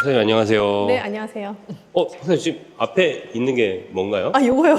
선생님 안녕하세요. 네, 안녕하세요. 선생님 지금 앞에 있는 게 뭔가요? 아, 요거요.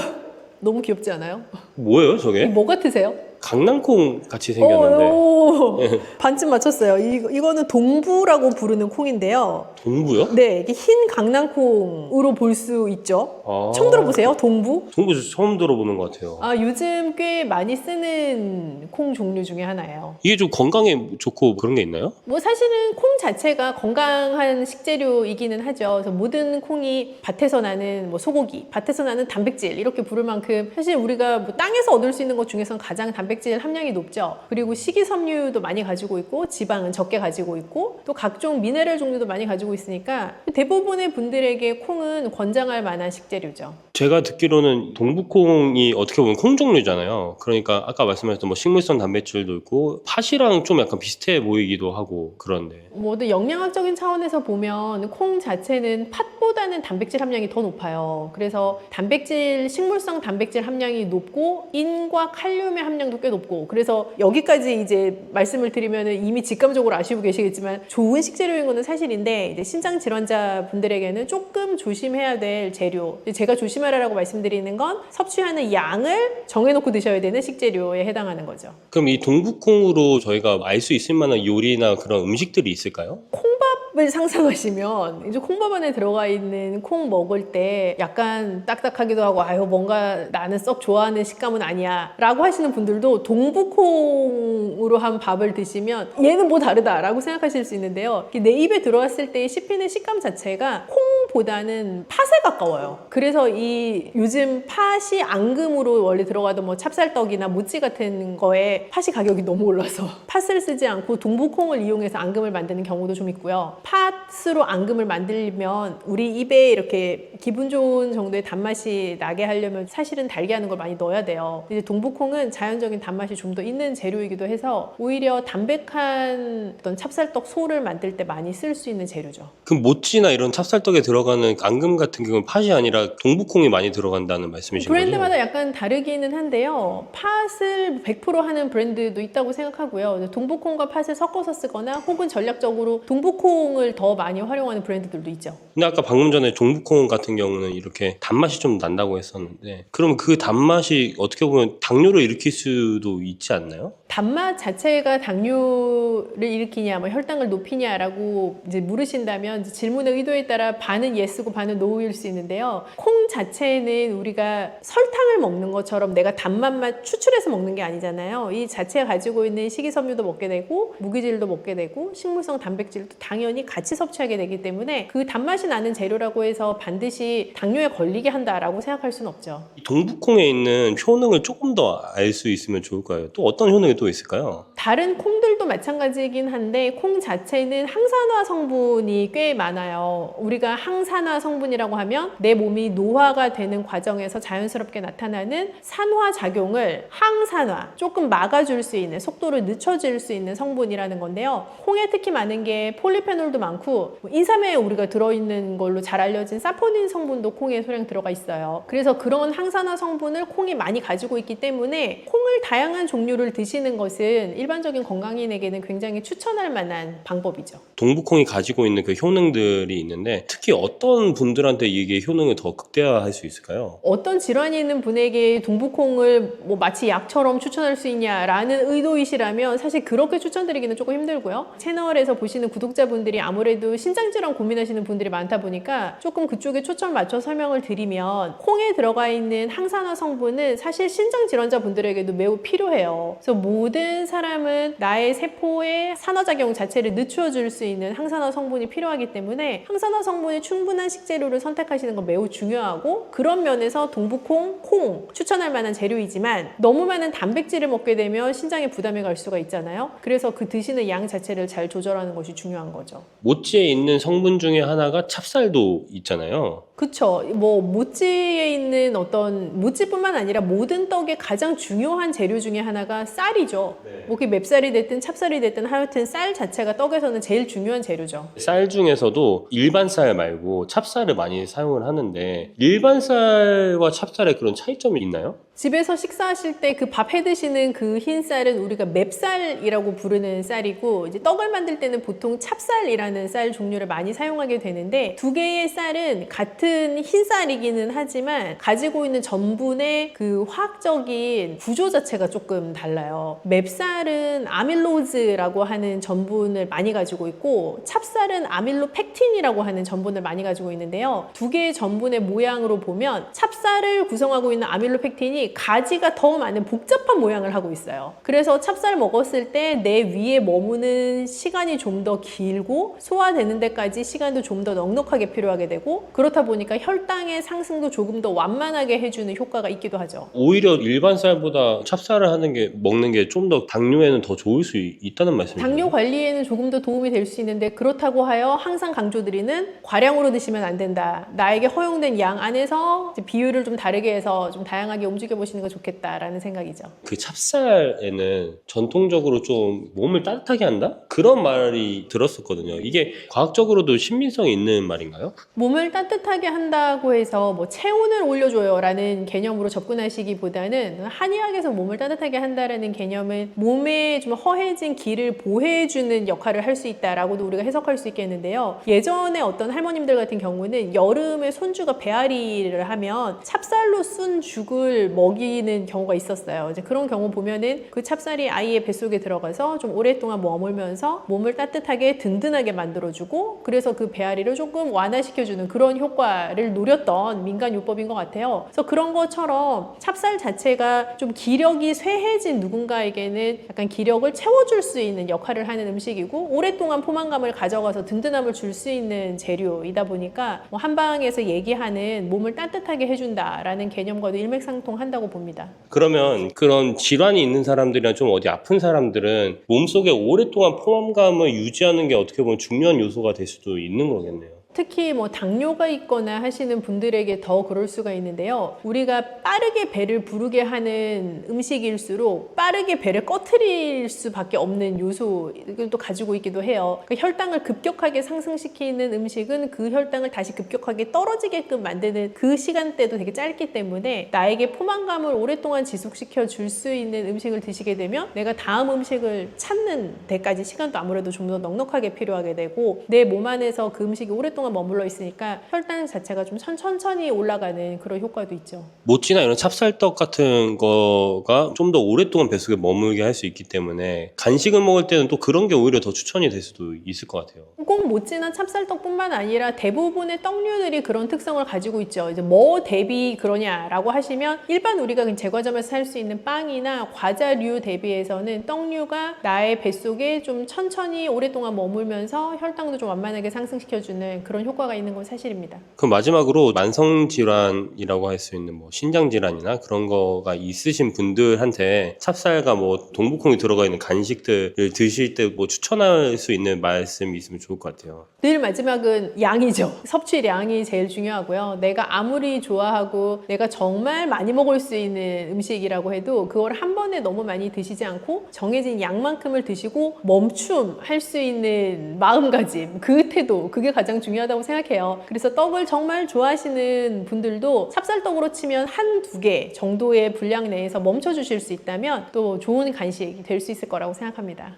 너무 귀엽지 않아요? 뭐예요 저게? 뭐 같으세요? 강낭콩 같이 생겼는데. 오, 반쯤 맞췄어요. 이거는 동부라고 부르는 콩인데요. 동부요? 네, 이게 흰 강낭콩으로 볼 수 있죠. 처음 들어보세요? 동부? 동부 처음 들어보는 것 같아요. 아, 요즘 꽤 많이 쓰는 콩 종류 중에 하나예요. 이게 좀 건강에 좋고 그런 게 있나요? 뭐 사실은 콩 자체가 건강한 식재료이기는 하죠. 그래서 모든 콩이 밭에서 나는 뭐 소고기, 밭에서 나는 단백질 이렇게 부를 만큼 사실 우리가 뭐 땅에서 얻을 수 있는 것 중에서는 가장 단백질 함량이 높죠. 그리고 식이섬유도 많이 가지고 있고 지방은 적게 가지고 있고 또 각종 미네랄 종류도 많이 가지고 있으니까 대부분의 분들에게 콩은 권장할 만한 식재료죠. 제가 듣기로는 동부콩이 어떻게 보면 콩 종류잖아요. 그러니까 아까 말씀하셨던 뭐 식물성 단백질도 있고 팥이랑 좀 약간 비슷해 보이기도 하고 그런데. 모두 영양학적인 차원에서 보면 콩 자체는 팥보다는 단백질 함량이 더 높아요. 그래서 단백질, 식물성 단백질 함량이 높고 인과 칼륨의 함량도 꽤 높고 그래서 여기까지 이제 말씀을 드리면 이미 직감적으로 아시고 계시겠지만 좋은 식재료인 거는 사실인데 이제 신장 질환자 분들에게는 조금 조심해야 될 재료. 제가 조심하라고 말씀드리는 건 섭취하는 양을 정해놓고 드셔야 되는 식재료에 해당하는 거죠. 그럼 이 동부콩으로 저희가 알 수 있을 만한 요리나 그런 음식들이 있을까요? 콩밥을 상상하시면 이제 콩밥 안에 들어가 있는 콩 먹을 때 약간 딱딱하기도 하고 아유 뭔가 나는 썩 좋아하는 식감은 아니야 라고 하시는 분들도 동부콩으로 한 밥을 드시면 얘는 뭐 다르다 라고 생각하실 수 있는데요. 내 입에 들어왔을 때 씹히는 식감 자체가 콩보다는 팥에 가까워요. 그래서 이 요즘 팥이 앙금으로 원래 들어가던 뭐 찹쌀떡이나 모찌 같은 거에 팥이 가격이 너무 올라서 팥을 쓰지 않고 동부콩을 이용해서 앙금을 만드는 경우도 좀 있고요. 팥으로 앙금을 만들면 우리 입에 이렇게 기분 좋은 정도의 단맛이 나게 하려면 사실은 달게 하는 걸 많이 넣어야 돼요. 이제 동부콩은 자연적인 단맛이 좀 더 있는 재료이기도 해서 오히려 담백한 어떤 찹쌀떡 소를 만들 때 많이 쓸 수 있는 재료죠. 그럼 모찌나 이런 찹쌀떡에 들어가는 앙금 같은 경우는 팥이 아니라 동부콩이 많이 들어간다는 말씀이신 거죠? 브랜드마다 약간 다르기는 한데요. 팥을 100% 하는 브랜드도 있다고 생각하고요. 동부콩과 팥을 섞어서 쓰거나 혹은 전략적으로 동부콩을 더 많이 활용하는 브랜드들도 있죠. 근데 아까 방금 전에 동부콩 같은 경우는 이렇게 단맛이 좀 난다고 했었는데 그럼 그 단맛이 어떻게 보면 당뇨를 일으킬 수도 있지 않나요? 단맛 자체가 당뇨를 일으키냐, 뭐 혈당을 높이냐라고 이제 물으신다면 이제 질문의 의도에 따라 반은 예스고 반은 노일 수 있는데요. 콩 자체는 우리가 설탕을 먹는 것처럼 내가 단맛만 추출해서 먹는 게 아니잖아요. 이 자체가 가지고 있는 식이섬유도 먹게 되고 무기질도 먹게 되고 식물성 단백질도 당연히 같이 섭취하게 되기 때문에 그 단맛이 나는 재료라고 해서 반드시 당뇨에 걸리게 한다라고 생각할 수는 없죠. 이 동부콩에 있는 효능을 조금 더 알 수 있으면 좋을까요? 또 어떤 효능이 또 있을까요? 다른 콩들도 마찬가지이긴 한데 콩 자체는 항산화 성분이 꽤 많아요. 우리가 항산화 성분이라고 하면 내 몸이 노화가 되는 과정에서 자연스럽게 나타나는 산화 작용을 항산화, 조금 막아줄 수 있는, 속도를 늦춰줄 수 있는 성분이라는 건데요. 콩에 특히 많은 게 폴리페놀도 많고 인삼에 우리가 들어있는 걸로 잘 알려진 사포닌 성분도 콩에 소량 들어가 있어요. 그래서 그런 항산화 성분을 콩이 많이 가지고 있기 때문에 콩을 다양한 종류를 드시는 것은 일반적인 건강인에게는 굉장히 추천할 만한 방법이죠. 동부콩이 가지고 있는 그 효능들이 있는데 특히 어떤 분들한테 이게 효능을 더 극대화할 수 있을까요? 어떤 질환이 있는 분에게 동부콩을 뭐 마치 약처럼 추천할 수 있냐라는 의도이시라면 사실 그렇게 추천드리기는 조금 힘들고요. 채널에서 보시는 구독자분들이 아무래도 신장질환 고민하시는 분들이 많다 보니까 조금 그쪽에 초점 맞춰 설명을 드리면 콩에 들어가 있는 항산화 성분은 사실 신장질환자 분들에게도 매우 필요해요. 그래서 모든 사람은 나의 세포의 산화작용 자체를 늦춰줄 수 있는 항산화 성분이 필요하기 때문에 항산화 성분이 충분한 식재료를 선택하시는 건 매우 중요하고 그런 면에서 동부콩, 콩 추천할 만한 재료이지만 너무 많은 단백질을 먹게 되면 신장에 부담이 갈 수가 있잖아요. 그래서 그 드시는 양 자체를 잘 조절하는 것이 중요한 거죠. 모찌에 있는 성분 중에 하나가 찹쌀도 있잖아요. 그쵸. 뭐 모찌에 있는 어떤 모찌뿐만 아니라 모든 떡의 가장 중요한 재료 중에 하나가 쌀이죠. 뭐 그게 맵쌀이 됐든 찹쌀이 됐든 하여튼 쌀 자체가 떡에서는 제일 중요한 재료죠. 쌀 중에서도 일반 쌀 말고 찹쌀을 많이 사용을 하는데 일반 쌀과 찹쌀에 그런 차이점이 있나요? 집에서 식사하실 때 그 밥 해 드시는 그 흰 쌀은 우리가 맵쌀이라고 부르는 쌀이고, 이제 떡을 만들 때는 보통 찹쌀이라는 쌀 종류를 많이 사용하게 되는데, 두 개의 쌀은 같은 흰 쌀이기는 하지만 가지고 있는 전분의 그 화학적인 구조 자체가 조금 달라요. 맵쌀은 아밀로즈라고 하는 전분을 많이 가지고 있고, 찹쌀은 아밀로펙틴이라고 하는 전분을 많이 가지고 있는데요. 두 개의 전분의 모양으로 보면 찹쌀을 구성하고 있는 아밀로펙틴이 가지가 더 많은 복잡한 모양을 하고 있어요. 그래서 찹쌀 먹었을 때 내 위에 머무는 시간이 좀 더 길고 소화되는 데까지 시간도 좀 더 넉넉하게 필요하게 되고, 그렇다 보니까 혈당의 상승도 조금 더 완만하게 해주는 효과가 있기도 하죠. 오히려 일반 쌀보다 찹쌀을 먹는 게 좀 더 당뇨에는 더 좋을 수 있다는 말씀이죠? 당뇨 관리에는 조금 더 도움이 될 수 있는데, 그렇다고 하여 항상 강조드리는 과량으로 드시면 안 된다. 나에게 허용된 양 안에서 비율을 좀 다르게 해서 좀 다양하게 움직여 보시는 게 좋겠다라는 생각이죠. 그 찹쌀에는 전통적으로 좀 몸을 따뜻하게 한다? 그런 말이 들었었거든요. 이게 과학적으로도 신빙성이 있는 말인가요? 몸을 따뜻하게 한다고 해서 뭐 체온을 올려줘요 라는 개념으로 접근하시기보다는, 한의학에서 몸을 따뜻하게 한다라는 개념은 몸에 좀 허해진 기를 보호해주는 역할을 할 수 있다라고도 우리가 해석할 수 있겠는데요. 예전에 어떤 할머님들 같은 경우는 여름에 손주가 배앓이를 하면 찹쌀로 쓴 죽을 먹이는 경우가 있었어요. 이제 그런 경우 보면은 그 찹쌀이 아이의 뱃속에 들어가서 좀 오랫동안 머물면서 몸을 따뜻하게 든든하게 만들어주고, 그래서 그 배앓이를 조금 완화시켜주는 그런 효과를 노렸던 민간요법인 것 같아요. 그래서 그런 것처럼 찹쌀 자체가 좀 기력이 쇠해진 누군가에게는 약간 기력을 채워줄 수 있는 역할을 하는 음식이고, 오랫동안 포만감을 가져가서 든든함을 줄 수 있는 재료이다 보니까 뭐 한방에서 얘기하는 몸을 따뜻하게 해준다라는 개념과도 일맥상통한다고 봅니다. 그러면 그런 질환이 있는 사람들이나 좀 어디 아픈 사람들은 몸속에 오랫동안 포만감을 유지하는 게 어떻게 보면 중요한 요소가 될 수도 있는 거겠네요. 특히 뭐 당뇨가 있거나 하시는 분들에게 더 그럴 수가 있는데요. 우리가 빠르게 배를 부르게 하는 음식일수록 빠르게 배를 꺼트릴 수밖에 없는 요소를 또 가지고 있기도 해요. 그러니까 혈당을 급격하게 상승시키는 음식은 그 혈당을 다시 급격하게 떨어지게끔 만드는 그 시간대도 되게 짧기 때문에, 나에게 포만감을 오랫동안 지속시켜 줄 수 있는 음식을 드시게 되면 내가 다음 음식을 찾는 데까지 시간도 아무래도 좀 더 넉넉하게 필요하게 되고, 내 몸 안에서 그 음식이 오랫동안 머물러 있으니까 혈당 자체가 좀 천천히 올라가는 그런 효과도 있죠. 모찌나 이런 찹쌀떡 같은 거가 좀 더 오랫동안 뱃속에 머물게 할 수 있기 때문에 간식을 먹을 때는 또 그런 게 오히려 더 추천이 될 수도 있을 것 같아요. 꼭 모찌나 찹쌀떡뿐만 아니라 대부분의 떡류들이 그런 특성을 가지고 있죠. 이제 뭐 대비 그러냐라고 하시면, 일반 우리가 그냥 제과점에서 살 수 있는 빵이나 과자류 대비해서는 떡류가 나의 뱃속에 좀 천천히 오랫동안 머물면서 혈당도 좀 완만하게 상승시켜주는 그런 효과가 있는 건 사실입니다. 그럼 마지막으로 만성질환이라고 할 수 있는 뭐 신장질환이나 그런 거가 있으신 분들한테 찹쌀과 뭐 동북콩이 들어가 있는 간식들을 드실 때 뭐 추천할 수 있는 말씀이 있으면 좋을 것 같아요. 늘 마지막은 양이죠. 섭취량이 제일 중요하고요. 내가 아무리 좋아하고 내가 정말 많이 먹을 수 있는 음식이라고 해도 그걸 한 번에 너무 많이 드시지 않고 정해진 양만큼을 드시고 멈춤할 수 있는 마음가짐, 그 태도, 그게 가장 중요하다고 생각해요. 그래서 떡을 정말 좋아하시는 분들도 찹쌀떡으로 치면 한두 개 정도의 분량 내에서 멈춰주실 수 있다면 또 좋은 간식이 될 수 있을 거라고 생각합니다.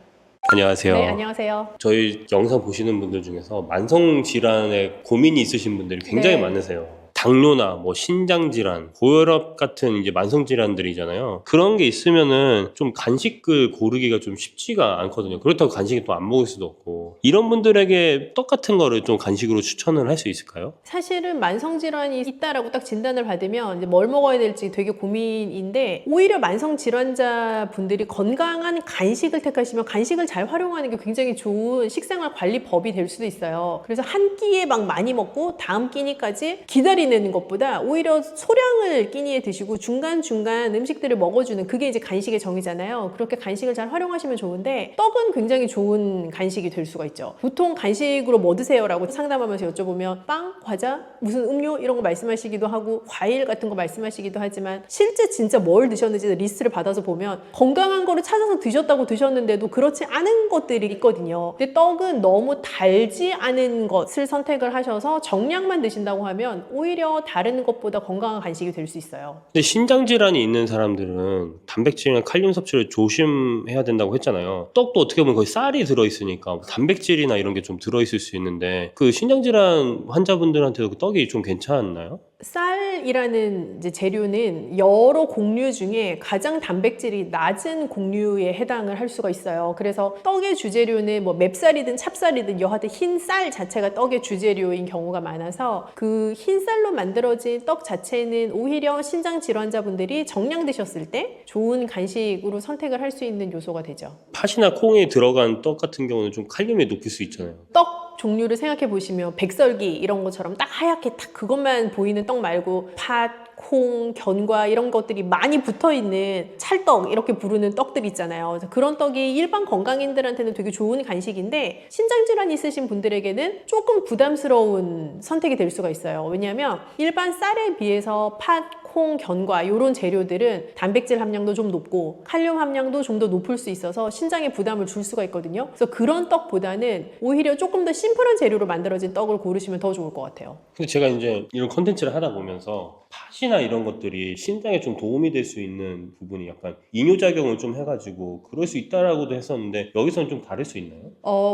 안녕하세요. 네, 안녕하세요. 저희 영상 보시는 분들 중에서 만성질환에 고민이 있으신 분들이 굉장히 네. 많으세요. 당뇨나 뭐 신장질환, 고혈압 같은 이제 만성질환들이잖아요. 그런 게 있으면은 좀 간식을 고르기가 좀 쉽지가 않거든요. 그렇다고 간식을 또 안 먹을 수도 없고. 이런 분들에게 떡 같은 거를 좀 간식으로 추천을 할 수 있을까요? 사실은 만성질환이 있다라고 딱 진단을 받으면 이제 뭘 먹어야 될지 되게 고민인데, 오히려 만성질환자 분들이 건강한 간식을 택하시면 간식을 잘 활용하는 게 굉장히 좋은 식생활 관리법이 될 수도 있어요. 그래서 한 끼에 막 많이 먹고 다음 끼니까지 기다리는 것보다 오히려 소량을 끼니에 드시고 중간중간 음식들을 먹어주는, 그게 이제 간식의 정의잖아요. 그렇게 간식을 잘 활용하시면 좋은데, 떡은 굉장히 좋은 간식이 될 수가 있죠. 보통 간식으로 뭐 드세요? 라고 상담하면서 여쭤보면 빵, 과자, 무슨 음료 이런 거 말씀하시기도 하고 과일 같은 거 말씀하시기도 하지만, 실제 진짜 뭘 드셨는지 리스트를 받아서 보면 건강한 거를 찾아서 드셨다고 드셨는데도 그렇지 않은 것들이 있거든요. 근데 떡은 너무 달지 않은 것을 선택을 하셔서 정량만 드신다고 하면 오히려 오히려 다른 것보다 건강한 간식이 될 수 있어요. 근데 신장 질환이 있는 사람들은 단백질이나 칼륨 섭취를 조심해야 된다고 했잖아요. 떡도 어떻게 보면 거의 쌀이 들어있으니까 단백질이나 이런 게 좀 들어있을 수 있는데 그 신장 질환 환자분들한테도 그 떡이 좀 괜찮나요? 쌀이라는 이제 재료는 여러 곡류 중에 가장 단백질이 낮은 곡류에 해당을 할 수가 있어요. 그래서 떡의 주재료는 뭐 맵쌀이든 찹쌀이든 여하튼 흰 쌀 자체가 떡의 주재료인 경우가 많아서 그 흰 쌀로 만들어진 떡 자체는 오히려 신장 질환자분들이 정량 드셨을 때 좋은 간식으로 선택을 할 수 있는 요소가 되죠. 팥이나 콩에 들어간 떡 같은 경우는 좀 칼륨이 높을 수 있잖아요. 떡 종류를 생각해 보시면 백설기 이런 것처럼 딱 하얗게 딱 그것만 보이는 떡 말고 팥, 콩, 견과 이런 것들이 많이 붙어있는 찰떡 이렇게 부르는 떡들 있잖아요. 그래서 그런 떡이 일반 건강인들한테는 되게 좋은 간식인데 신장질환 있으신 분들에게는 조금 부담스러운 선택이 될 수가 있어요. 왜냐하면 일반 쌀에 비해서 팥, 콩, 견과 이런 재료들은 단백질 함량도 좀 높고 칼륨 함량도 좀 더 높을 수 있어서 신장에 부담을 줄 수가 있거든요. 그래서 그런 떡보다는 오히려 조금 더 심플한 재료로 만들어진 떡을 고르시면 더 좋을 것 같아요. 근데 제가 이제 이런 컨텐츠를 하다 보면서 팥이나 이런 것들이 신장에 좀 도움이 될 수 있는 부분이 약간 이뇨작용을 좀 해가지고 그럴 수 있다라고도 했었는데 여기서는 좀 다를 수 있나요?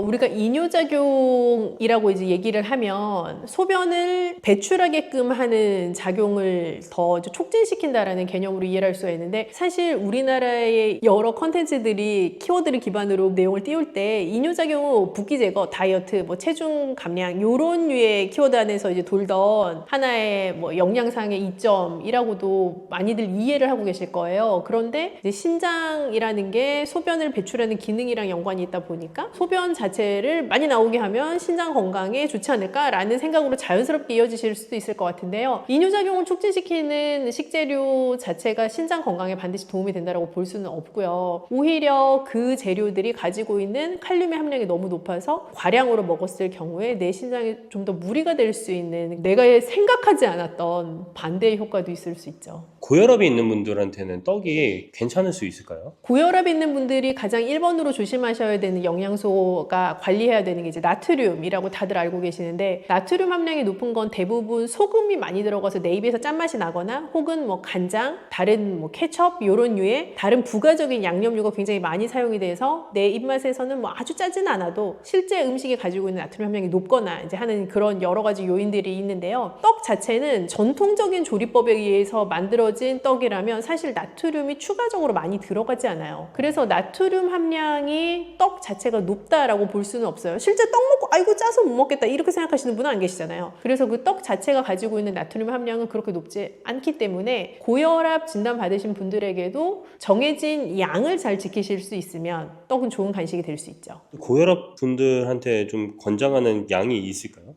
우리가 이뇨작용이라고 이제 얘기를 하면 소변을 배출하게끔 하는 작용을 더 촉진시킨다라는 개념으로 이해를 할 수가 있는데 사실 우리나라의 여러 컨텐츠들이 키워드를 기반으로 내용을 띄울 때 이뇨작용은 붓기 제거, 다이어트, 뭐 체중 감량 요런 류의 키워드 안에서 이제 돌던 하나의 뭐 영양상의 이점이라고도 많이들 이해를 하고 계실 거예요. 그런데 이제 신장이라는 게 소변을 배출하는 기능이랑 연관이 있다 보니까 소변 자체를 많이 나오게 하면 신장 건강에 좋지 않을까라는 생각으로 자연스럽게 이어지실 수도 있을 것 같은데요. 이뇨작용을 촉진시키는 식재료 자체가 신장 건강에 반드시 도움이 된다고 볼 수는 없고요. 오히려 그 재료들이 가지고 있는 칼륨의 함량이 너무 높아서 과량으로 먹었을 경우에 내 신장에 좀 더 무리가 될 수 있는 내가 생각하지 않았던 반대의 효과도 있을 수 있죠. 고혈압이 있는 분들한테는 떡이 괜찮을 수 있을까요? 고혈압이 있는 분들이 가장 1번으로 조심하셔야 되는 영양소가 관리해야 되는 게 이제 나트륨이라고 다들 알고 계시는데 나트륨 함량이 높은 건 대부분 소금이 많이 들어가서 내 입에서 짠맛이 나거나 혹은 뭐 간장, 다른 뭐 케첩 이런 류의 다른 부가적인 양념류가 굉장히 많이 사용이 돼서 내 입맛에서는 뭐 아주 짜진 않아도 실제 음식이 가지고 있는 나트륨 함량이 높거나 이제 하는 그런 여러 가지 요인들이 있는데요. 떡 자체는 전통적인 조리법에 의해서 만들어진 떡이라면 사실 나트륨이 추가적으로 많이 들어가지 않아요. 그래서 나트륨 함량이 떡 자체가 높다라고 볼 수는 없어요. 실제 떡 먹고 아이고 짜서 못 먹겠다 이렇게 생각하시는 분은 안 계시잖아요. 그래서 그 떡 자체가 가지고 있는 나트륨 함량은 그렇게 높지 않기 때문에 고혈압 진단 받으신 분들에게도 정해진 양을 잘 지키실 수 있으면 떡은 좋은 간식이 될 수 있죠. 고혈압 분들한테 좀 권장하는 양이 있을까요?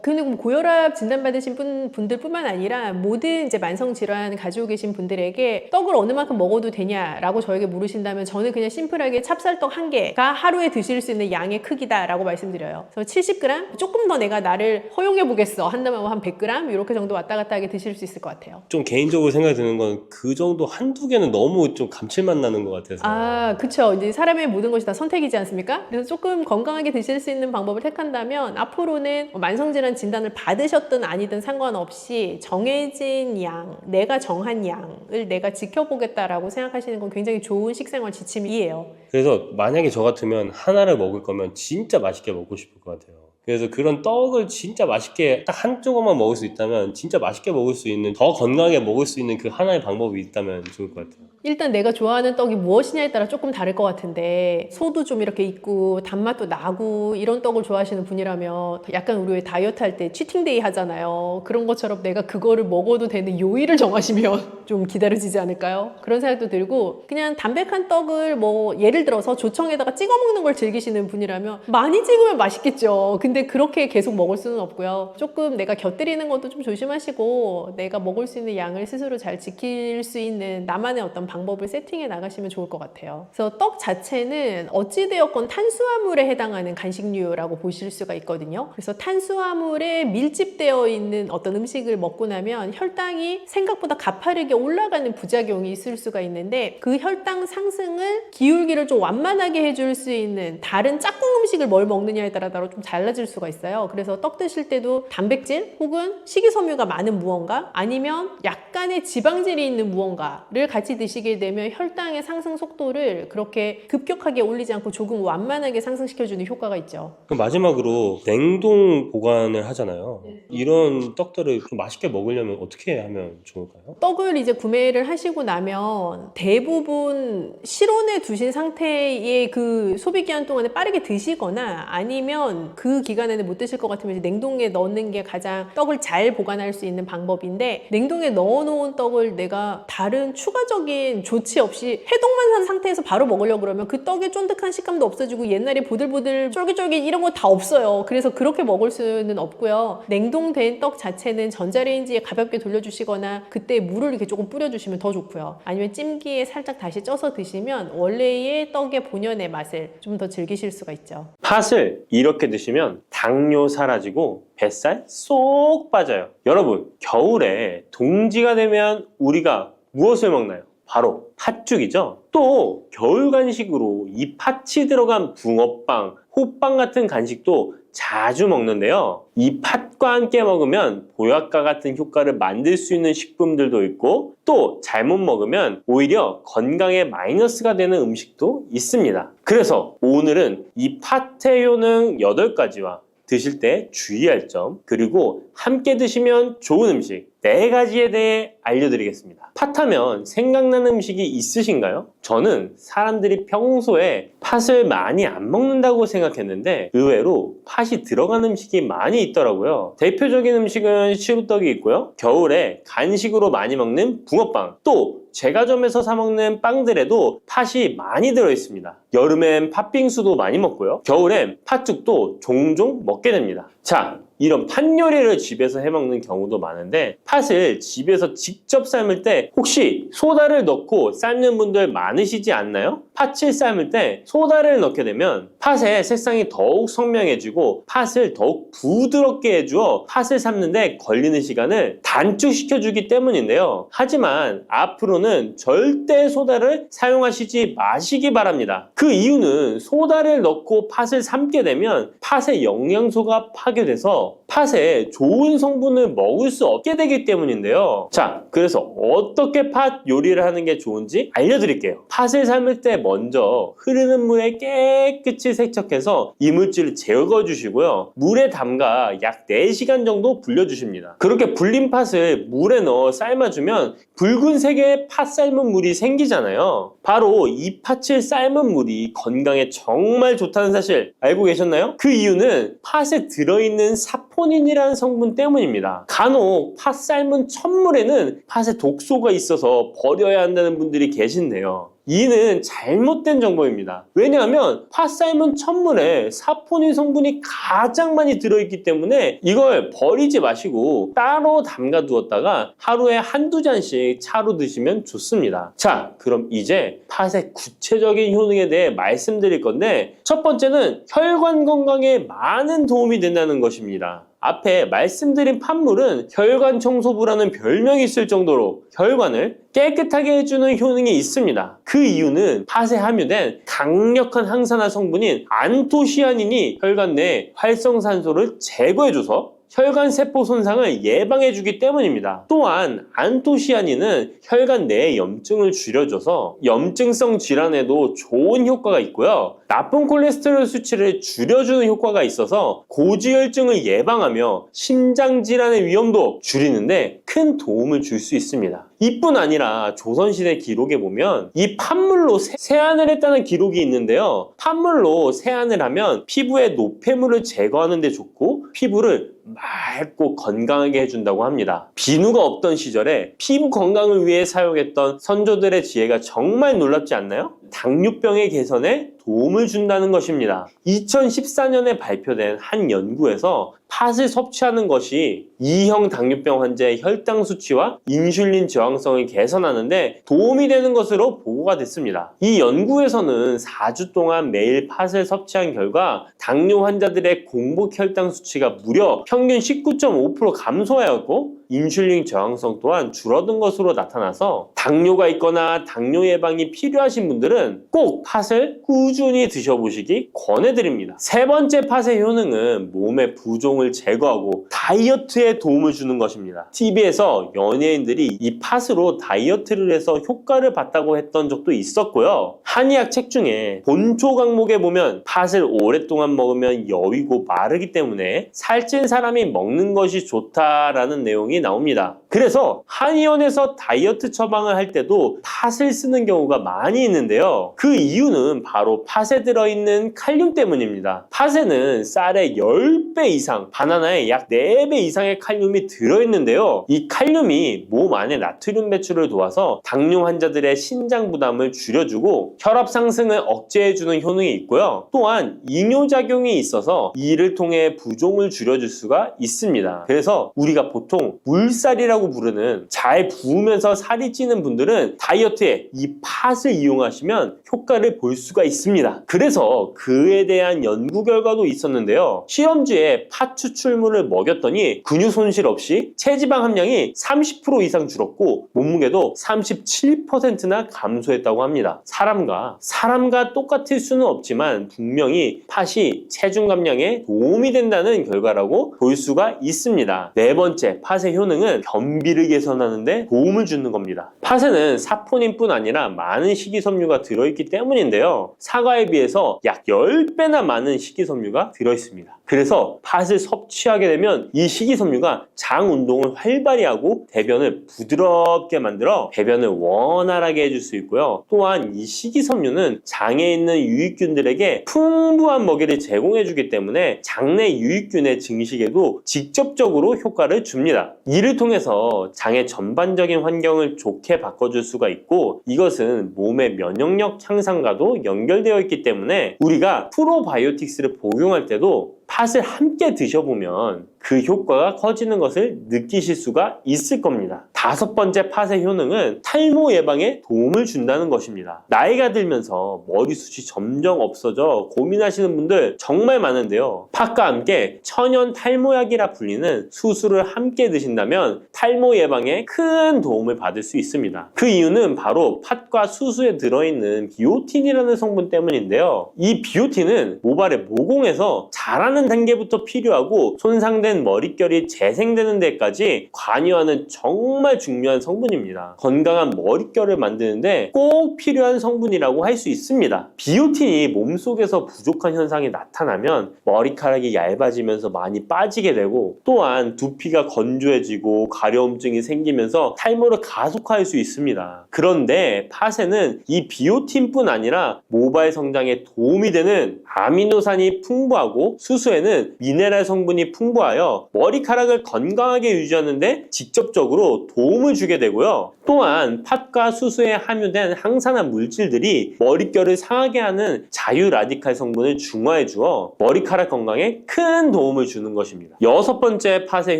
근데 고혈압 진단받으신 분들뿐만 아니라 모든 이제 만성질환 가지고 계신 분들에게 떡을 어느 만큼 먹어도 되냐라고 저에게 물으신다면 저는 그냥 심플하게 찹쌀떡 1개가 하루에 드실 수 있는 양의 크기다라고 말씀드려요. 그래서 70g? 조금 더 내가 나를 허용해보겠어 한다면 한 100g? 이렇게 정도 왔다 갔다 하게 드실 수 있을 것 같아요. 좀 개인적으로 생각이 드는 건 그 정도 한두 개는 너무 좀 감칠맛 나는 것 같아서. 그쵸. 이제 사람의 모든 것이 다 선택이지 않습니까? 그래서 조금 건강하게 드실 수 있는 방법을 택한다면 앞으로는 만성질환 진단을 받으셨든 아니든 상관없이 정해진 양, 내가 정한 양을 내가 지켜보겠다라고 생각하시는 건 굉장히 좋은 식생활 지침이에요. 그래서 만약에 저 같으면 하나를 먹을 거면 진짜 맛있게 먹고 싶을 것 같아요. 그래서 그런 떡을 진짜 맛있게 딱 한 조각만 먹을 수 있다면 진짜 맛있게 먹을 수 있는 더 건강하게 먹을 수 있는 그 하나의 방법이 있다면 좋을 것 같아요. 일단 내가 좋아하는 떡이 무엇이냐에 따라 조금 다를 것 같은데 소도 좀 이렇게 있고 단맛도 나고 이런 떡을 좋아하시는 분이라면 약간 우리 왜 다이어트 할 때 치팅데이 하잖아요. 그런 것처럼 내가 그거를 먹어도 되는 요일을 정하시면 좀 기다려지지 않을까요? 그런 생각도 들고 그냥 담백한 떡을 뭐 예를 들어서 조청에다가 찍어 먹는 걸 즐기시는 분이라면 많이 찍으면 맛있겠죠. 근데 그렇게 계속 먹을 수는 없고요. 조금 내가 곁들이는 것도 좀 조심하시고 내가 먹을 수 있는 양을 스스로 잘 지킬 수 있는 나만의 어떤 방법을 세팅해 나가시면 좋을 것 같아요. 그래서 떡 자체는 어찌되었건 탄수화물에 해당하는 간식류라고 보실 수가 있거든요. 그래서 탄수화물에 밀집되어 있는 어떤 음식을 먹고 나면 혈당이 생각보다 가파르게 올라가는 부작용이 있을 수가 있는데 그 혈당 상승을 기울기를 좀 완만하게 해줄 수 있는 다른 짝꿍 음식을 뭘 먹느냐에 따라 좀 달라질 수가 있어요. 그래서 떡 드실 때도 단백질 혹은 식이섬유가 많은 무언가 아니면 약간의 지방질이 있는 무언가를 같이 드시게 되면 혈당의 상승 속도를 그렇게 급격하게 올리지 않고 조금 완만하게 상승시켜주는 효과가 있죠. 그럼 마지막으로 냉동 보관을 하잖아요. 이런 떡들을 좀 맛있게 먹으려면 어떻게 하면 좋을까요? 떡을 이제 구매를 하시고 나면 대부분 실온에 두신 상태의 그 소비 기간 동안에 빠르게 드시거나 아니면 그 기간에는 못 드실 것 같으면 이제 냉동에 넣는 게 가장 떡을 잘 보관할 수 있는 방법인데, 냉동에 넣어놓은 떡을 내가 다른 추가적인 조치 없이 해동만 한 상태에서 바로 먹으려고 그러면 그 떡의 쫀득한 식감도 없어지고 옛날에 보들보들 쫄깃쫄깃 이런 거 다 없어요. 그래서 그렇게 먹을 수는 없고요. 냉동된 떡 자체는 전자레인지에 가볍게 돌려주시거나 그때 물을 이렇게 조금 뿌려주시면 더 좋고요. 아니면 찜기에 살짝 다시 쪄서 드시면 원래의 떡의 본연의 맛을 좀 더 즐기실 수가 있죠. 팥을 이렇게 드시면 당뇨 사라지고 뱃살 쏙 빠져요. 여러분, 겨울에 동지가 되면 우리가 무엇을 먹나요? 바로 팥죽이죠. 또 겨울 간식으로 이 팥이 들어간 붕어빵, 호빵 같은 간식도 자주 먹는데요. 이 팥과 함께 먹으면 보약과 같은 효과를 만들 수 있는 식품들도 있고, 또 잘못 먹으면 오히려 건강에 마이너스가 되는 음식도 있습니다. 그래서 오늘은 이 팥의 효능 8가지와 드실 때 주의할 점, 그리고 함께 드시면 좋은 음식 4가지에 대해 알려드리겠습니다. 팥하면 생각나는 음식이 있으신가요? 저는 사람들이 평소에 팥을 많이 안 먹는다고 생각했는데 의외로 팥이 들어간 음식이 많이 있더라고요. 대표적인 음식은 시루떡이 있고요. 겨울에 간식으로 많이 먹는 붕어빵, 또 제과점에서 사 먹는 빵들에도 팥이 많이 들어있습니다. 여름엔 팥빙수도 많이 먹고요. 겨울엔 팥죽도 종종 먹게 됩니다. 자, 이런 팥 요리를 집에서 해먹는 경우도 많은데, 팥을 집에서 직접 삶을 때 혹시 소다를 넣고 삶는 분들 많으시지 않나요? 팥을 삶을 때 소다를 넣게 되면 팥의 색상이 더욱 선명해지고 팥을 더욱 부드럽게 해주어 팥을 삶는데 걸리는 시간을 단축시켜주기 때문인데요. 하지만 앞으로는 절대 소다를 사용하시지 마시기 바랍니다. 그 이유는 소다를 넣고 팥을 삶게 되면 팥의 영양소가 파괴돼서 팥에 좋은 성분을 먹을 수 없게 되기 때문인데요. 자, 그래서 어떻게 팥 요리를 하는 게 좋은지 알려드릴게요. 팥을 삶을 때 먼저 흐르는 물에 깨끗이 세척해서 이물질을 제거 주시고요. 물에 담가 약 4시간 정도 불려주십니다. 그렇게 불린 팥을 물에 넣어 삶아주면 붉은색의 팥 삶은 물이 생기잖아요. 바로 이 팥을 삶은 물이 건강에 정말 좋다는 사실 알고 계셨나요? 그 이유는 팥에 들어있는 사포닌이라는 성분 때문입니다. 간혹 팥 삶은 첫물에는 팥에 독소가 있어서 버려야 한다는 분들이 계신데요. 이는 잘못된 정보입니다. 왜냐하면 팥 삶은 첫물에 사포닌 성분이 가장 많이 들어있기 때문에 이걸 버리지 마시고 따로 담가 두었다가 하루에 1~2잔씩 차로 드시면 좋습니다. 자, 그럼 이제 팥의 구체적인 효능에 대해 말씀드릴 건데, 첫 번째는 혈관 건강에 많은 도움이 된다는 것입니다. 앞에 말씀드린 팥물은 혈관 청소부라는 별명이 있을 정도로 혈관을 깨끗하게 해주는 효능이 있습니다. 그 이유는 팥에 함유된 강력한 항산화 성분인 안토시아닌이 혈관 내 활성산소를 제거해줘서 혈관 세포 손상을 예방해주기 때문입니다. 또한 안토시아닌은 혈관 내의 염증을 줄여줘서 염증성 질환에도 좋은 효과가 있고요. 나쁜 콜레스테롤 수치를 줄여주는 효과가 있어서 고지혈증을 예방하며 심장 질환의 위험도 줄이는데 큰 도움을 줄 수 있습니다. 이뿐 아니라 조선시대 기록에 보면 이 팥물로 세안을 했다는 기록이 있는데요. 팥물로 세안을 하면 피부의 노폐물을 제거하는 데 좋고 피부를 맑고 건강하게 해준다고 합니다. 비누가 없던 시절에 피부 건강을 위해 사용했던 선조들의 지혜가 정말 놀랍지 않나요? 당뇨병의 개선에 도움을 준다는 것입니다. 2014년에 발표된 한 연구에서 팥을 섭취하는 것이 2형 당뇨병 환자의 혈당 수치와 인슐린 저항성을 개선하는 데 도움이 되는 것으로 보고가 됐습니다. 이 연구에서는 4주 동안 매일 팥을 섭취한 결과 당뇨 환자들의 공복 혈당 수치가 무려 평균 19.5% 감소하였고 인슐린 저항성 또한 줄어든 것으로 나타나서 당뇨가 있거나 당뇨 예방이 필요하신 분들은 꼭 팥을 꾸준히 드셔보시기 권해드립니다. 세 번째 팥의 효능은 몸의 부종을 제거하고 다이어트에 도움을 주는 것입니다. TV에서 연예인들이 이 팥으로 다이어트를 해서 효과를 봤다고 했던 적도 있었고요. 한의학 책 중에 본초 강목에 보면 팥을 오랫동안 먹으면 여위고 마르기 때문에 살찐 사람이 먹는 것이 좋다라는 내용이 나옵니다. 그래서 한의원에서 다이어트 처방을 할 때도 팥을 쓰는 경우가 많이 있는데요. 그 이유는 바로 팥에 들어있는 칼륨 때문입니다. 팥에는 쌀의 10배 이상, 바나나의 약 4배 이상의 칼륨이 들어있는데요. 이 칼륨이 몸 안에 나트륨 배출을 도와서 당뇨 환자들의 신장 부담을 줄여주고 혈압 상승을 억제해주는 효능이 있고요. 또한 이뇨작용이 있어서 이를 통해 부종을 줄여줄 수가 있습니다. 그래서 우리가 보통 물살이라고 부르는 잘 부으면서 살이 찌는 분들은 다이어트에 이 팥을 이용하시면 효과를 볼 수가 있습니다. 그래서 그에 대한 연구 결과도 있었는데요. 실험주에 팥 추출물을 먹였더니 근육 손실 없이 체지방 함량이 30% 이상 줄었고 몸무게도 37%나 감소했다고 합니다. 사람과 똑같을 수는 없지만 분명히 팥이 체중 감량에 도움이 된다는 결과라고 볼 수가 있습니다. 네 번째, 팥의 효능은 변비를 개선하는 데 도움을 주는 겁니다. 팥에는 사포닌뿐 아니라 많은 식이섬유가 들어있기 때문인데요. 사과에 비해서 약 10배나 많은 식이섬유가 들어있습니다. 그래서 팥을 섭취하게 되면 이 식이섬유가 장 운동을 활발히 하고 대변을 부드럽게 만들어 배변을 원활하게 해줄 수 있고요. 또한 이 식이섬유는 장에 있는 유익균들에게 풍부한 먹이를 제공해주기 때문에 장내 유익균의 증식에도 직접적으로 효과를 줍니다. 이를 통해서 장의 전반적인 환경을 좋게 바꿔줄 수가 있고 이것은 몸의 면역력 향상과도 연결되어 있기 때문에 우리가 프로바이오틱스를 복용할 때도 팥을 함께 드셔보면 그 효과가 커지는 것을 느끼실 수가 있을 겁니다. 다섯 번째 팥의 효능은 탈모 예방에 도움을 준다는 것입니다. 나이가 들면서 머리숱이 점점 없어져 고민하시는 분들 정말 많은데요. 팥과 함께 천연 탈모약이라 불리는 수수를 함께 드신다면 탈모 예방에 큰 도움을 받을 수 있습니다. 그 이유는 바로 팥과 수수에 들어있는 비오틴이라는 성분 때문인데요. 이 비오틴은 모발의 모공에서 자라는 단계부터 필요하고 손상된 머릿결이 재생되는 데까지 관여하는 정말 중요한 성분입니다. 건강한 머릿결을 만드는데 꼭 필요한 성분이라고 할 수 있습니다. 비오틴이 몸속에서 부족한 현상이 나타나면 머리카락이 얇아지면서 많이 빠지게 되고 또한 두피가 건조해지고 가려움증이 생기면서 탈모를 가속화할 수 있습니다. 그런데 팥에는 이 비오틴뿐 아니라 모발 성장에 도움이 되는 아미노산이 풍부하고 수수에는 미네랄 성분이 풍부하여 머리카락을 건강하게 유지하는 데 직접적으로 도움을 주게 되고요. 또한 팥과 수수에 함유된 항산화 물질들이 머릿결을 상하게 하는 자유 라디칼 성분을 중화해 주어 머리카락 건강에 큰 도움을 주는 것입니다. 여섯 번째 팥의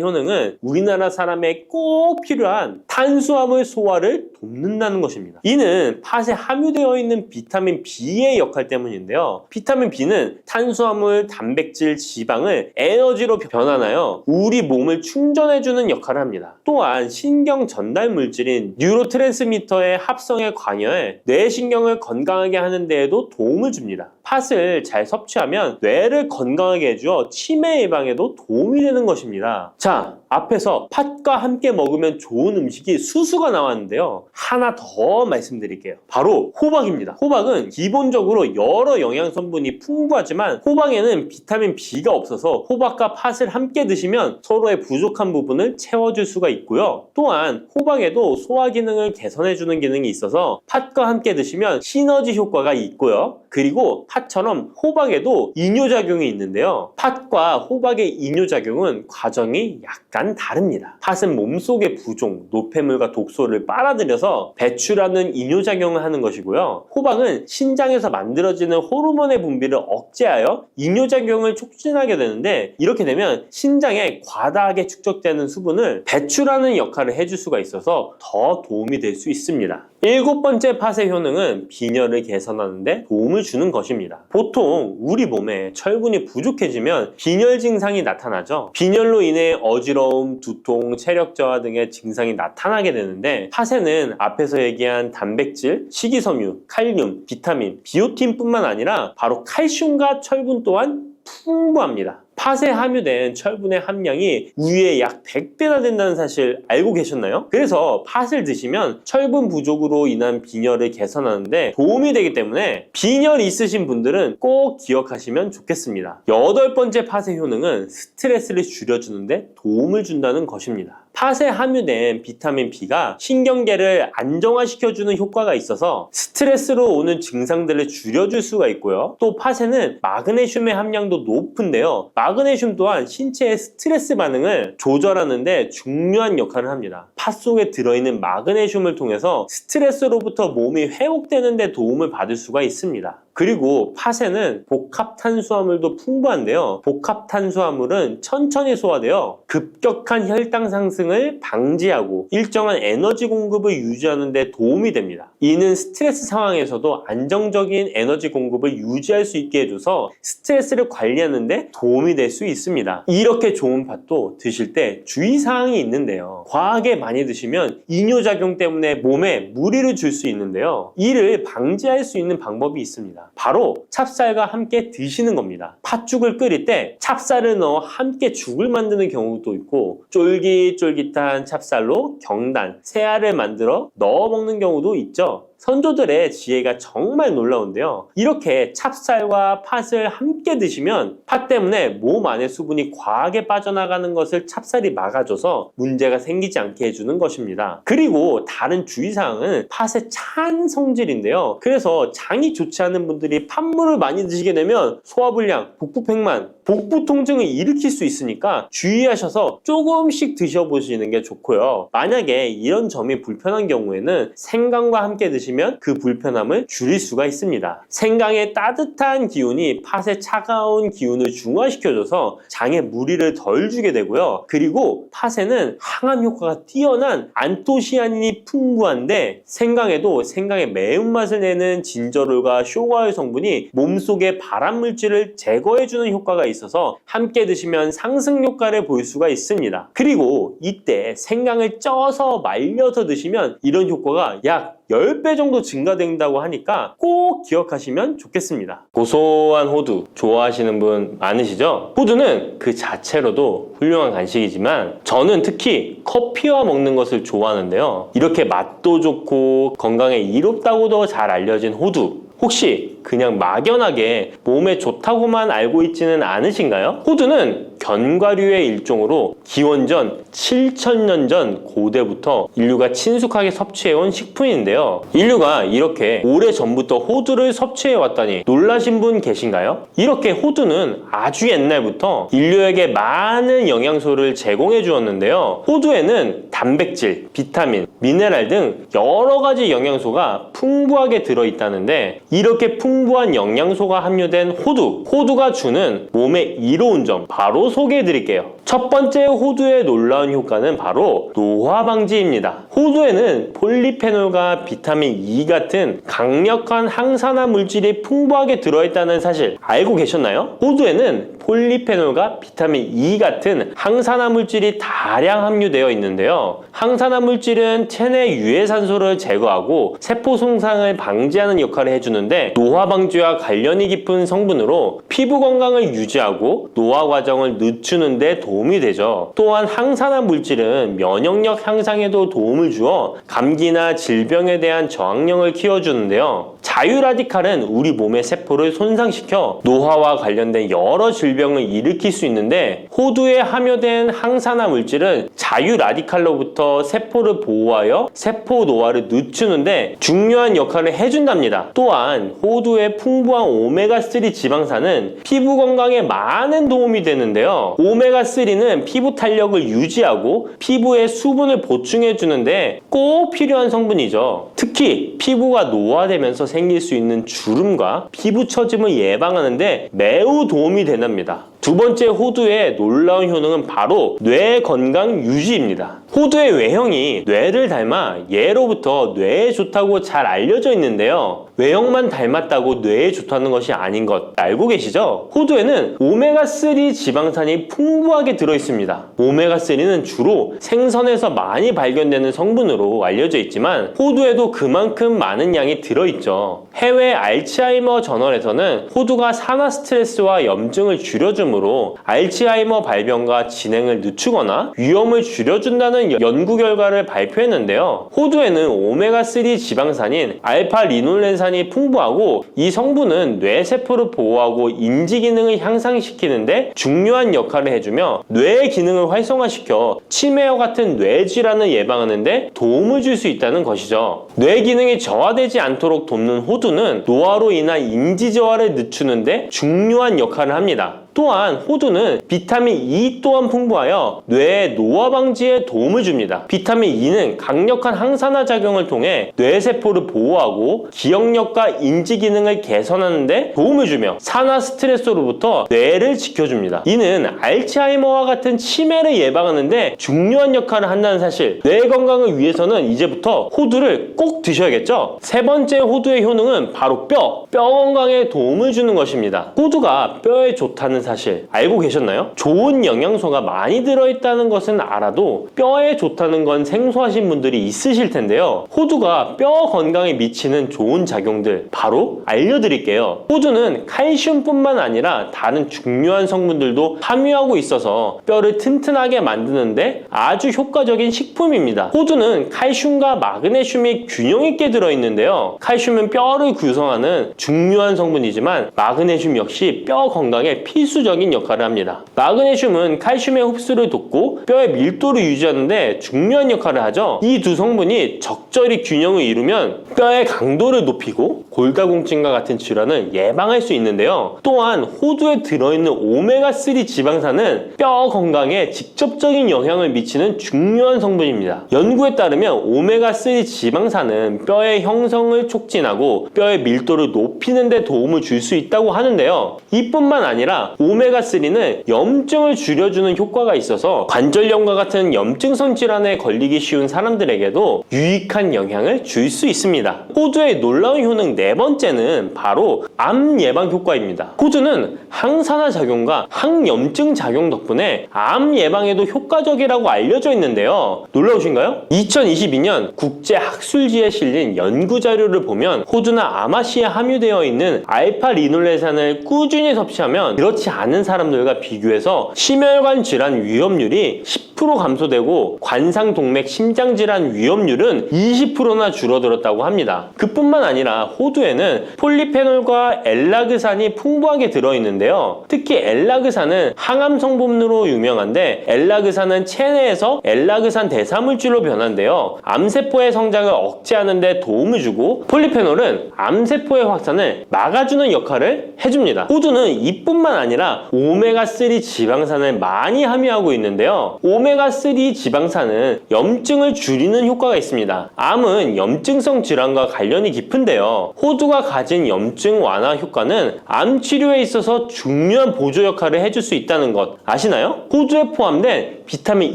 효능은 우리나라 사람에 꼭 필요한 탄수화물 소화를 돕는다는 것입니다. 이는 팥에 함유되어 있는 비타민 B의 역할 때문인데요. 비타민 B는 탄수화물, 단백질, 지방을 에너지로 변환하여 우리 몸을 충전해주는 역할을 합니다. 또한 신경 전달 물질인 뉴로트랜스미터의 합성에 관여해 뇌신경을 건강하게 하는 데에도 도움을 줍니다. 팥을 잘 섭취하면 뇌를 건강하게 해주어 치매 예방에도 도움이 되는 것입니다. 자, 앞에서 팥과 함께 먹으면 좋은 음식이 수수가 나왔는데요. 하나 더 말씀드릴게요. 바로 호박입니다. 호박은 기본적으로 여러 영양 성분이 풍부하지만 호박에는 비타민 B가 없어서 호박과 팥을 함께 드시면 서로의 부족한 부분을 채워줄 수가 있고요. 또한 호박에도 소화 기능을 개선해주는 기능이 있어서 팥과 함께 드시면 시너지 효과가 있고요. 그리고 팥처럼 호박에도 이뇨작용이 있는데요. 팥과 호박의 이뇨작용은 과정이 약간 다릅니다. 팥은 몸속의 부종, 노폐물과 독소를 빨아들여서 배출하는 이뇨작용을 하는 것이고요. 호박은 신장에서 만들어지는 호르몬의 분비를 억제하여 이뇨작용을 촉진하게 되는데 이렇게 되면 신장에 과다하게 축적되는 수분을 배출하는 역할을 해줄 수가 있어서 더 도움이 될 수 있습니다. 일곱 번째 팥의 효능은 빈혈을 개선하는 데 도움을 주는 것입니다. 있습니다. 보통 우리 몸에 철분이 부족해지면 빈혈 증상이 나타나죠. 빈혈로 인해 어지러움, 두통, 체력 저하 등의 증상이 나타나게 되는데, 팥에는 앞에서 얘기한 단백질, 식이섬유, 칼륨, 비타민, 비오틴뿐만 아니라 바로 칼슘과 철분 또한 풍부합니다. 팥에 함유된 철분의 함량이 우유의 약 100배나 된다는 사실 알고 계셨나요? 그래서 팥을 드시면 철분 부족으로 인한 빈혈을 개선하는데 도움이 되기 때문에 빈혈 있으신 분들은 꼭 기억하시면 좋겠습니다. 8번째 팥의 효능은 스트레스를 줄여주는데 도움을 준다는 것입니다. 팥에 함유된 비타민 B가 신경계를 안정화시켜주는 효과가 있어서 스트레스로 오는 증상들을 줄여줄 수가 있고요. 또 팥에는 마그네슘의 함량도 높은데요. 마그네슘 또한 신체의 스트레스 반응을 조절하는 데 중요한 역할을 합니다. 팥 속에 들어있는 마그네슘을 통해서 스트레스로부터 몸이 회복되는 데 도움을 받을 수가 있습니다. 그리고 팥에는 복합 탄수화물도 풍부한데요. 복합 탄수화물은 천천히 소화되어 급격한 혈당 상승을 방지하고 일정한 에너지 공급을 유지하는 데 도움이 됩니다. 이는 스트레스 상황에서도 안정적인 에너지 공급을 유지할 수 있게 해줘서 스트레스를 관리하는 데 도움이 될 수 있습니다. 이렇게 좋은 팥도 드실 때 주의사항이 있는데요. 과하게 많이 드시면 이뇨작용 때문에 몸에 무리를 줄 수 있는데요. 이를 방지할 수 있는 방법이 있습니다. 바로 찹쌀과 함께 드시는 겁니다. 팥죽을 끓일 때 찹쌀을 넣어 함께 죽을 만드는 경우도 있고, 쫄깃쫄깃한 찹쌀로 경단, 새알을 만들어 넣어 먹는 경우도 있죠. 선조들의 지혜가 정말 놀라운데요. 이렇게 찹쌀과 팥을 함께 드시면 팥 때문에 몸 안에 수분이 과하게 빠져나가는 것을 찹쌀이 막아줘서 문제가 생기지 않게 해주는 것입니다. 그리고 다른 주의사항은 팥의 찬 성질인데요. 그래서 장이 좋지 않은 분들이 팥물을 많이 드시게 되면 소화불량, 복부팽만, 복부 통증을 일으킬 수 있으니까 주의하셔서 조금씩 드셔보시는 게 좋고요. 만약에 이런 점이 불편한 경우에는 생강과 함께 드시면 그 불편함을 줄일 수가 있습니다. 생강의 따뜻한 기운이 팥의 차가운 기운을 중화시켜줘서 장에 무리를 덜 주게 되고요. 그리고 팥에는 항암 효과가 뛰어난 안토시아닌이 풍부한데, 생강에도 생강의 매운맛을 내는 진저롤과 쇼가올 성분이 몸속의 발암물질을 제거해주는 효과가 있어서 함께 드시면 상승 효과를 볼 수가 있습니다. 그리고 이때 생강을 쪄서 말려서 드시면 이런 효과가 약 10배 정도 증가된다고 하니까 꼭 기억하시면 좋겠습니다. 고소한 호두 좋아하시는 분 많으시죠? 호두는 그 자체로도 훌륭한 간식이지만 저는 특히 커피와 먹는 것을 좋아하는데요. 이렇게 맛도 좋고 건강에 이롭다고도 잘 알려진 호두, 혹시 그냥 막연하게 몸에 좋다고만 알고 있지는 않으신가요? 호두는 견과류의 일종으로 기원전 7,000년 전 고대부터 인류가 친숙하게 섭취해온 식품인데요. 인류가 이렇게 오래전부터 호두를 섭취해왔다니 놀라신 분 계신가요? 이렇게 호두는 아주 옛날부터 인류에게 많은 영양소를 제공해 주었는데요. 호두에는 단백질, 비타민, 미네랄 등 여러 가지 영양소가 풍부하게 들어있다는데, 이렇게 풍부한 영양소가 함유된 호두가 주는 몸에 이로운 점 바로 소개해 드릴게요. 첫 번째 호두의 놀라운 효과는 바로 노화 방지입니다. 호두에는 폴리페놀과 비타민 E 같은 강력한 항산화 물질이 풍부하게 들어있다는 사실 알고 계셨나요? 호두에는 폴리페놀과 비타민 E 같은 항산화 물질이 다량 함유되어 있는데요. 항산화 물질은 체내 유해산소를 제거하고 세포 손상을 방지하는 역할을 해주는데, 노화 방지와 관련이 깊은 성분으로 피부 건강을 유지하고 노화 과정을 늦추는 데 도움이 되죠. 또한 항산화 물질은 면역력 향상에도 도움을 주어 감기나 질병에 대한 저항력을 키워주는데요. 자유라디칼은 우리 몸의 세포를 손상시켜 노화와 관련된 여러 질병을 일으킬 수 있는데, 호두에 함유된 항산화 물질은 자유라디칼로부터 세포를 보호하여 세포 노화를 늦추는데 중요한 역할을 해준답니다. 또한 호두의 풍부한 오메가3 지방산은 피부 건강에 많은 도움이 되는데요. 오메가3는 피부 탄력을 유지하고 피부에 수분을 보충해 주는데 꼭 필요한 성분이죠. 특히 피부가 노화되면서 생길 수 있는 주름과 피부 처짐을 예방하는데 매우 도움이 된답니다. 두 번째 호두의 놀라운 효능은 바로 뇌 건강 유지입니다. 호두의 외형이 뇌를 닮아 예로부터 뇌에 좋다고 잘 알려져 있는데요. 외형만 닮았다고 뇌에 좋다는 것이 아닌 것 알고 계시죠? 호두에는 오메가3 지방산이 풍부하게 들어있습니다. 오메가3는 주로 생선에서 많이 발견되는 성분으로 알려져 있지만 호두에도 그만큼 많은 양이 들어있죠. 해외 알츠하이머 저널에서는 호두가 산화 스트레스와 염증을 줄여주므로 알츠하이머 발병과 진행을 늦추거나 위험을 줄여준다는 연구 결과를 발표했는데요. 호두에는 오메가3 지방산인 알파-리놀렌산이 풍부하고 이 성분은 뇌세포를 보호하고 인지 기능을 향상시키는데 중요한 역할을 해주며 뇌의 기능을 활성화시켜 치매와 같은 뇌질환을 예방하는 데 도움을 줄 수 있다는 것이죠. 뇌 기능이 저하되지 않도록 돕는 호두는 노화로 인한 인지 저하를 늦추는 데 중요한 역할을 합니다. 또한 호두는 비타민 E 또한 풍부하여 뇌의 노화 방지에 도움을 줍니다. 비타민 E는 강력한 항산화 작용을 통해 뇌세포를 보호하고 기억력과 인지 기능을 개선하는 데 도움을 주며 산화 스트레스로부터 뇌를 지켜줍니다. 이는 알츠하이머와 같은 치매를 예방하는 데 중요한 역할을 한다는 사실. 뇌 건강을 위해서는 이제부터 호두를 꼭 드셔야겠죠? 세 번째 호두의 효능은 바로 뼈 건강에 도움을 주는 것입니다. 호두가 뼈에 좋다는 사실 알고 계셨나요? 좋은 영양소가 많이 들어있다는 것은 알아도 뼈에 좋다는 건 생소하신 분들이 있으실 텐데요. 호두가 뼈 건강에 미치는 좋은 작용들 바로 알려드릴게요. 호두는 칼슘뿐만 아니라 다른 중요한 성분들도 함유하고 있어서 뼈를 튼튼하게 만드는데 아주 효과적인 식품입니다. 호두는 칼슘과 마그네슘이 균형 있게 들어있는데요. 칼슘은 뼈를 구성하는 중요한 성분이지만 마그네슘 역시 뼈 건강에 필수적인 역할을 합니다. 마그네슘은 칼슘의 흡수를 돕고 뼈의 밀도를 유지하는데 중요한 역할을 하죠. 이 두 성분이 적절히 균형을 이루면 뼈의 강도를 높이고 골다공증과 같은 질환을 예방할 수 있는데요. 또한 호두에 들어있는 오메가3 지방산은 뼈 건강에 직접적인 영향을 미치는 중요한 성분입니다. 연구에 따르면 오메가3 지방산은 뼈의 형성을 촉진하고 뼈의 밀도를 높이는 데 도움을 줄 수 있다고 하는데요. 이뿐만 아니라 오메가3는 염증을 줄여주는 효과가 있어서 관절염과 같은 염증성 질환에 걸리기 쉬운 사람들에게도 유익한 영향을 줄 수 있습니다. 호두의 놀라운 효능 네 번째는 바로 암 예방 효과입니다. 호두는 항산화 작용과 항염증 작용 덕분에 암 예방에도 효과적이라고 알려져 있는데요. 놀라우신가요? 2022년 국제학술지에 실린 연구 자료를 보면 호두나 아마씨에 함유되어 있는 알파-리놀렌산을 꾸준히 섭취하면 그렇지 않은 사람들과 비교해서 심혈관 질환 위험률이 10% 감소되고 관상동맥 심장질환 위험률은 20%나 줄어들었다고 합니다. 그뿐만 아니라 호두에는 폴리페놀과 엘라그산이 풍부하게 들어있는데요. 특히 엘라그산은 항암 성분으로 유명한데 엘라그산은 체내에서 엘라그산 대사물질로 변한대요. 암세포의 성장을 억제하는 데 도움을 주고 폴리페놀은 암세포의 확산을 막아주는 역할을 해줍니다. 호두는 이뿐만 아니라 오메가3 지방산을 많이 함유하고 있는데요. 오메가3 지방산은 염증을 줄이는 효과가 있습니다. 암은 염증성 질환과 관련이 깊은데요. 호두가 가진 염증 완화 효과는 암 치료에 있어서 중요한 보조 역할을 해줄 수 있다는 것 아시나요? 호두에 포함된 비타민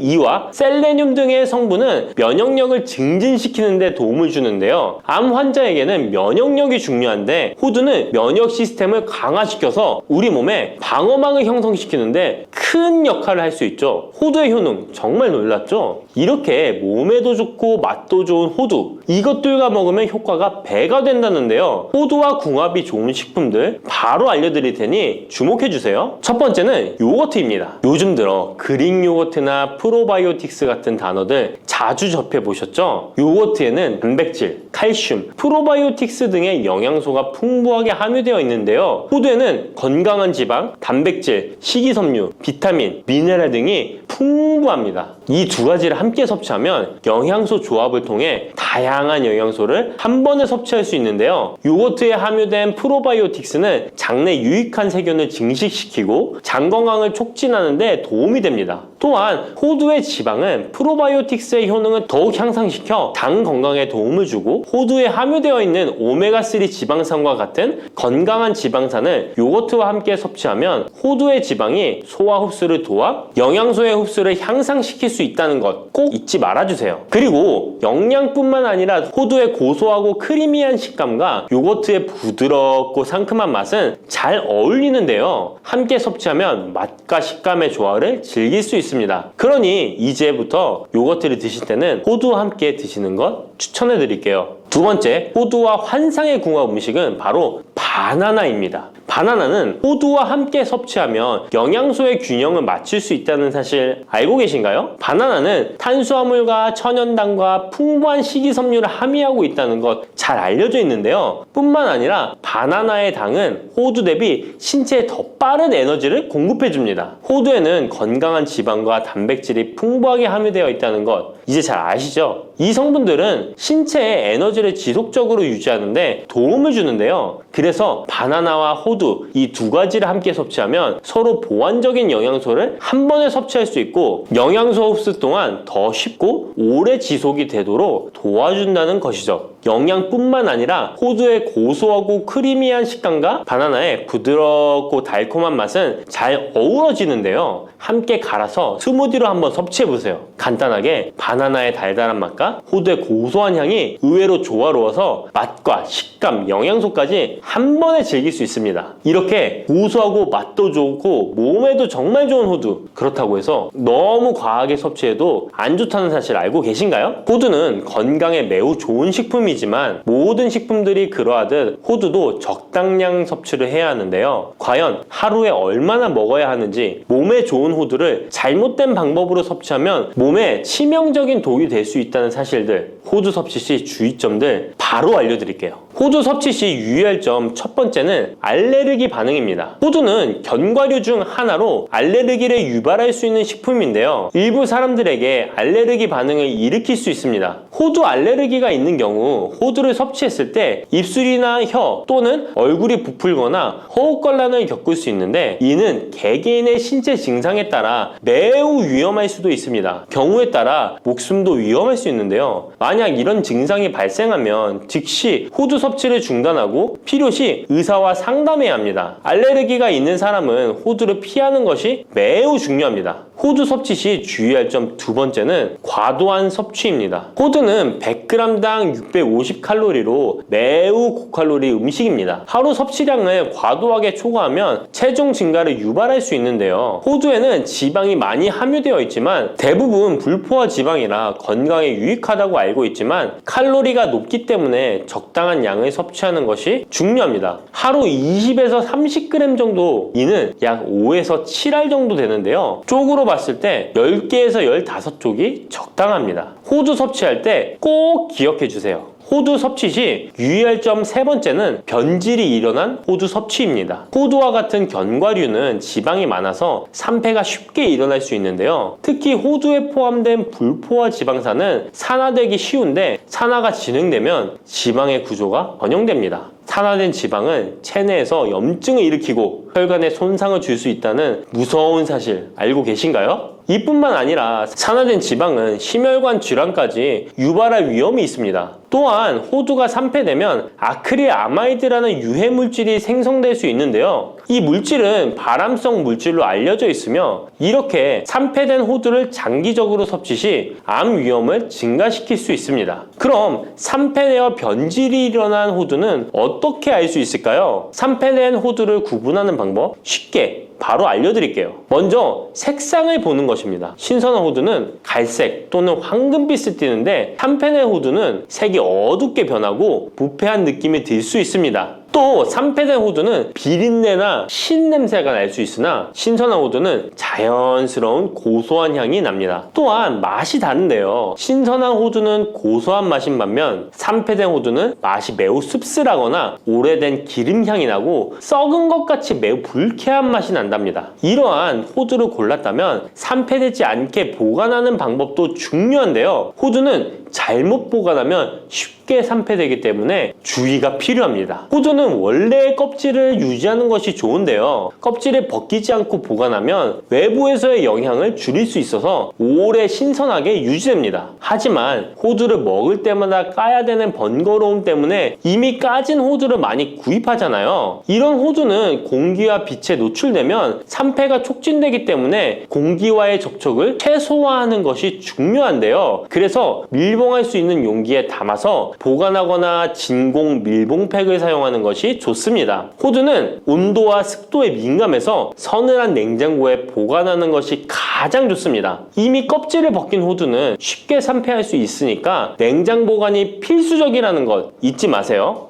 E와 셀레늄 등의 성분은 면역력을 증진시키는 데 도움을 주는데요. 암 환자에게는 면역력이 중요한데 호두는 면역 시스템을 강화시켜서 우리 몸에 방어막을 형성시키는데 큰 역할을 할 수 있죠. 호두의 효능 정말 놀랍죠? 이렇게 몸에도 좋고 맛도 좋은 호두, 이것들과 먹으면 효과가 배가 된다는데요. 호두와 궁합이 좋은 식품들 바로 알려드릴 테니 주목해주세요. 첫 번째는 요거트입니다. 요즘 들어 그릭 요거트나 프로바이오틱스 같은 단어들 자주 접해보셨죠? 요거트에는 단백질, 칼슘, 프로바이오틱스 등의 영양소가 풍부하게 함유되어 있는데요. 호두에는 건강한 지방, 단백질, 식이섬유, 비타민, 미네랄 등이 풍부합니다. 이 두 가지를 함께 섭취하면 영양소 조합을 통해 다양한 영양소를 한 번에 섭취할 수 있는데요. 요거트에 함유된 프로바이오틱스는 장내 유익한 세균을 증식시키고 장 건강을 촉진하는 데 도움이 됩니다. 또한 호두의 지방은 프로바이오틱스의 효능을 더욱 향상시켜 장 건강에 도움을 주고 호두에 함유되어 있는 오메가3 지방산과 같은 건강한 지방산을 요거트와 함께 섭취하면 호두의 지방이 소화 흡수를 도와 영양소의 흡수를 향상시킬 수 있다는 것 꼭 잊지 말아주세요. 그리고 영양뿐만 아니라 호두의 고소하고 크리미한 식감과 요거트의 부드럽고 상큼한 맛은 잘 어울리는데요. 함께 섭취하면 맛과 식감의 조화를 즐길 수 있습니다. 그러니 이제부터 요거트를 드실 때는 호두와 함께 드시는 것 추천해 드릴게요. 두 번째, 호두와 환상의 궁합 음식은 바로 바나나입니다. 바나나는 호두와 함께 섭취하면 영양소의 균형을 맞출 수 있다는 사실 알고 계신가요? 바나나는 탄수화물과 천연당과 풍부한 식이섬유를 함유하고 있다는 것 잘 알려져 있는데요. 뿐만 아니라 바나나의 당은 호두 대비 신체에 더 빠른 에너지를 공급해 줍니다. 호두에는 건강한 지방과 단백질이 풍부하게 함유되어 있다는 것 이제 잘 아시죠? 이 성분들은 신체의 에너지를 지속적으로 유지하는데 도움을 주는데요. 그래서 바나나와 호두 이 두 가지를 함께 섭취하면 서로 보완적인 영양소를 한 번에 섭취할 수 있고 영양소 흡수 또한 더 쉽고 오래 지속이 되도록 도와준다는 것이죠. 영양뿐만 아니라 호두의 고소하고 크리미한 식감과 바나나의 부드럽고 달콤한 맛은 잘 어우러지는데요. 함께 갈아서 스무디로 한번 섭취해보세요. 간단하게 바나나의 달달한 맛과 호두의 고소한 향이 의외로 조화로워서 맛과 식감, 영양소까지 한 번에 즐길 수 있습니다. 이렇게 고소하고 맛도 좋고 몸에도 정말 좋은 호두, 그렇다고 해서 너무 과하게 섭취해도 안 좋다는 사실 알고 계신가요? 호두는 건강에 매우 좋은 식품이지만 모든 식품들이 그러하듯 호두도 적당량 섭취를 해야 하는데요. 과연 하루에 얼마나 먹어야 하는지, 몸에 좋은 호두를 잘못된 방법으로 섭취하면 몸에 치명적인 독이 될 수 있다는 사실들, 호두 섭취 시 주의점들 바로 알려드릴게요. 호두 섭취 시 유의할 점 첫 번째는 알레르기 반응입니다. 호두는 견과류 중 하나로 알레르기를 유발할 수 있는 식품인데요. 일부 사람들에게 알레르기 반응을 일으킬 수 있습니다. 호두 알레르기가 있는 경우 호두를 섭취했을 때 입술이나 혀 또는 얼굴이 부풀거나 허우걸란을 겪을 수 있는데 이는 개개인의 신체 증상에 따라 매우 위험할 수도 있습니다. 경우에 따라 목숨도 위험할 수 있는데요. 만약 이런 증상이 발생하면 즉시 호두 섭취를 중단하고 필요시 의사와 상담해야 합니다. 알레르기가 있는 사람은 호두를 피하는 것이 매우 중요합니다. 호두 섭취 시 주의할 점 두 번째는 과도한 섭취입니다. 호두는 100g당 650칼로리로 매우 고칼로리 음식입니다. 하루 섭취량을 과도하게 초과하면 체중 증가를 유발할 수 있는데요. 호두에는 지방이 많이 함유되어 있지만 대부분 불포화 지방이라 건강에 유익하다고 알고 있지만 칼로리가 높기 때문에 적당한 양을 섭취하는 것이 중요합니다. 하루 20에서 30g 정도, 이는 약 5에서 7알 정도 되는데요. 쪽으로 봤을 때 10개에서 15쪽이 적당합니다. 호두 섭취할 때 꼭 기억해 주세요. 호두 섭취 시 유의할 점 세 번째는 변질이 일어난 호두 섭취입니다. 호두와 같은 견과류는 지방이 많아서 산패가 쉽게 일어날 수 있는데요. 특히 호두에 포함된 불포화 지방산은 산화되기 쉬운데 산화가 진행되면 지방의 구조가 변형됩니다. 산화된 지방은 체내에서 염증을 일으키고 혈관에 손상을 줄 수 있다는 무서운 사실 알고 계신가요? 이뿐만 아니라 산화된 지방은 심혈관 질환까지 유발할 위험이 있습니다. 또한 호두가 산패되면 아크릴아마이드라는 유해 물질이 생성될 수 있는데요. 이 물질은 발암성 물질로 알려져 있으며 이렇게 산패된 호두를 장기적으로 섭취 시 암 위험을 증가시킬 수 있습니다. 그럼 산패되어 변질이 일어난 호두는 어떻게 알 수 있을까요? 산패된 호두를 구분하는 방법 쉽게 바로 알려드릴게요. 먼저 색상을 보는 것입니다. 신선한 호두는 갈색 또는 황금빛을 띠는데 산패된 호두는 색이 어둡게 변하고 부패한 느낌이 들 수 있습니다. 또 산패된 호두는 비린내나 신냄새가 날 수 있으나 신선한 호두는 자연스러운 고소한 향이 납니다. 또한 맛이 다른데요. 신선한 호두는 고소한 맛인 반면 산패된 호두는 맛이 매우 씁쓸하거나 오래된 기름향이 나고 썩은 것 같이 매우 불쾌한 맛이 난답니다. 이러한 호두를 골랐다면 산패되지 않게 보관하는 방법도 중요한데요. 호두는 잘못 보관하면 쉽게 산패되기 때문에 주의가 필요합니다. 호두는 원래의 껍질을 유지하는 것이 좋은데요. 껍질을 벗기지 않고 보관하면 외부에서의 영향을 줄일 수 있어서 오래 신선하게 유지됩니다. 하지만 호두를 먹을 때마다 까야 되는 번거로움 때문에 이미 까진 호두를 많이 구입하잖아요. 이런 호두는 공기와 빛에 노출되면 산패가 촉진되기 때문에 공기와의 접촉을 최소화하는 것이 중요한데요. 그래서 밀봉할 수 있는 용기에 담아서 보관하거나 진공 밀봉팩을 사용하는 것이 좋습니다. 호두는 온도와 습도에 민감해서 서늘한 냉장고에 보관하는 것이 가장 좋습니다. 이미 껍질을 벗긴 호두는 쉽게 산패할 수 있으니까 냉장 보관이 필수적이라는 것 잊지 마세요.